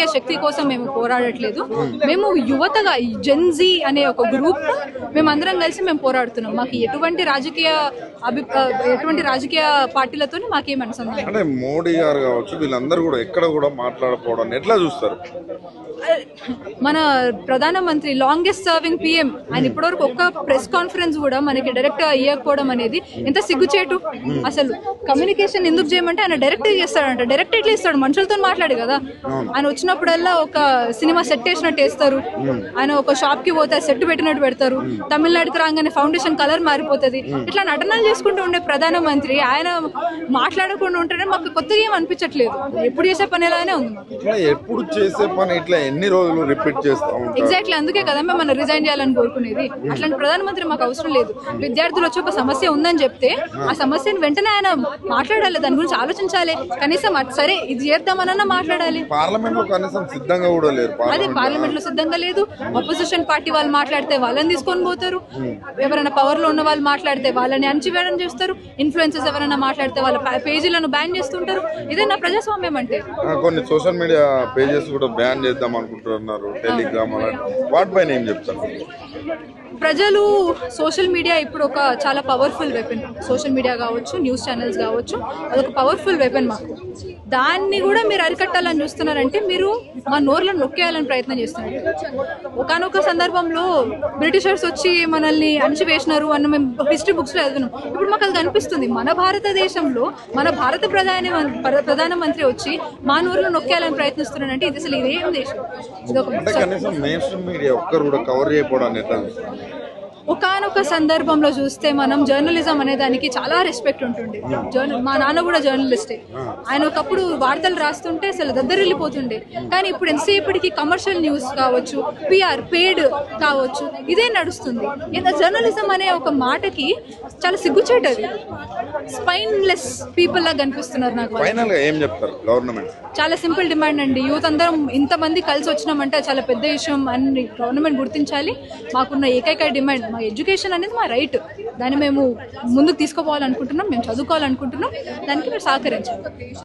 రాజకీయ శక్తి కోసం మేము పోరాడట్లేదు. మేము యువతగా జెన్జీ అనే ఒక గ్రూప్ మేమందరం కలిసి మేము పోరాడుతున్నాం. మాకు ఎటువంటి రాజకీయ పార్టీలతో మాకేం అనుసంధానం. అంటే మోడీ గారు కావచ్చు వీళ్ళందరూ కూడా ఎక్కడ కూడా మాట్లాడకపోవడం ఎట్లా చూస్తారు? మన ప్రధానమంత్రి లాంగెస్ట్ సర్వింగ్ పిఎం ఆయన ఇప్పటివరకు ఒక్క ప్రెస్ కాన్ఫరెన్స్ కూడా మనకి డైరెక్ట్ ఇవ్వకపోవడం అనేది ఎంత సిగ్గుచేటు. అసలు కమ్యూనికేషన్ ఎందుకు చేయమంటే ఆయన డైరెక్ట్ చేస్తాడంట. డైరెక్ట్ ఎట్లా ఇస్తాడు? మనుషులతో మాట్లాడు కదా. ఆయన వచ్చినప్పుడల్లా ఒక సినిమా సెట్ వేసినట్టు వేస్తారు. ఆయన ఒక షాప్ కి పోతే సెట్ పెట్టినట్టు పెడతారు. తమిళనాడుకి రాగానే ఫౌండేషన్ కలర్ మారిపోతుంది. ఇట్లా నటనలు చేసుకుంటూ ఉండే ప్రధానమంత్రి ఆయన మాట్లాడకుండా ఉంటేనే మాకు కొత్తగా ఏం అనిపించట్లేదు. ఎప్పుడు చేసే పని ఎలానే ఉంది. ఎప్పుడు చేసే పని ఇట్లా ఎన్ని రోజులు రిపీట్ చేస్తాం. ఎగ్జాక్ట్లీ అందుకే కదా మేము రిజైన్ చేయాలని కోరుకునేది. అట్లాంటి ప్రధానమంత్రి మాకు అవసరం లేదు. విద్యార్థులు వచ్చి ఒక సమస్య ఉందని చెప్తే ఆ సమస్యను వెంటనే ఆయన మాట్లాడాలి, దాని గురించి ఆలోచించాలి. కనీసం సరే ఇది చేద్దామనన్నా మాట్లాడాలి. పార్లమెంట్ లో కనీసం సిద్ధంగా కూడా లేరు. అదే పార్లమెంట్ లో సిద్ధంగా లేదు. అపోజిషన్ పార్టీ వాళ్ళు మాట్లాడితే వాళ్ళని తీసుకొని పోతారు. ఎవరైనా పవర్ లో ఉన్న వాళ్ళు మాట్లాడితే వాళ్ళని అణచివేయడం చేస్తారు. ఇన్ఫ్లుయెన్సర్స్ ఎవరైనా మాట్లాడితే వాళ్ళ పేజీలను బ్యాన్ చేస్తుంటారు. ఇదే నా ప్రజాస్వామ్యం అంటే. కొన్ని సోషల్ మీడియా పేజెస్ కూడా బ్యాన్ చేద్దాం అనుకుంటున్నారు, టెలిగ్రామ్ వాటిపైన ఏం చెప్తారు? ప్రజలు సోషల్ మీడియా ఇప్పుడు ఒక చాలా పవర్ఫుల్ వెపన్. సోషల్ మీడియా కావచ్చు, న్యూస్ ఛానల్స్ కావచ్చు, అదొక పవర్ఫుల్ వెపన్. మాకు దాన్ని కూడా మీరు అరికట్టాలని చూస్తున్నారంటే మీరు మా నోర్లను నొక్కేయాలని ప్రయత్నం చేస్తున్నారు. ఒకనొక సందర్భంలో బ్రిటిషర్స్ వచ్చి మనల్ని అణచివేసినారు అన్న మేము హిస్టరీ బుక్స్ లో చదివినాం. ఇప్పుడు మాకు అది కనిపిస్తుంది. మన భారతదేశంలో మన భారత ప్రధానమంత్రి వచ్చి మా నోర్లను నొక్కేయాలని ప్రయత్నిస్తున్నారంటే ఇది అసలు ఇదేం దేశం? ఒకనొక సందర్భంలో చూస్తే మనం జర్నలిజం అనే దానికి చాలా రెస్పెక్ట్ ఉంటుండే. మా నాన్న కూడా జర్నలిస్టే. ఆయన ఒకప్పుడు వార్తలు రాస్తుంటే అసలు దద్దరిల్లిపోతుండే. కానీ ఇప్పుడు ఎంతసేపటికి కమర్షియల్ న్యూస్ కావచ్చు, పిఆర్ పెయిడ్ కావచ్చు, ఇదే నడుస్తుంది. జర్నలిజం అనే ఒక మాటకి చాలా సిగ్గుచేటది. స్పైన్లెస్ పీపుల్ లాగా కనిపిస్తున్నారు నాకు. ఏం చెప్తారు గవర్నమెంట్? చాలా సింపుల్ డిమాండ్ అండి. యూత్ అందరం ఇంతమంది కలిసి వచ్చినామంటే చాలా పెద్ద విషయం అని గవర్నమెంట్ గుర్తించాలి. మాకున్న ఏకైక డిమాండ్ మా ఎడ్యుకేషన్ అనేది మా రైట్. దాన్ని మేము ముందుకు తీసుకుపోవాలనుకుంటున్నాం. మేము చదువుకోవాలనుకుంటున్నాం. దానికి మీరు సహకరించాలి.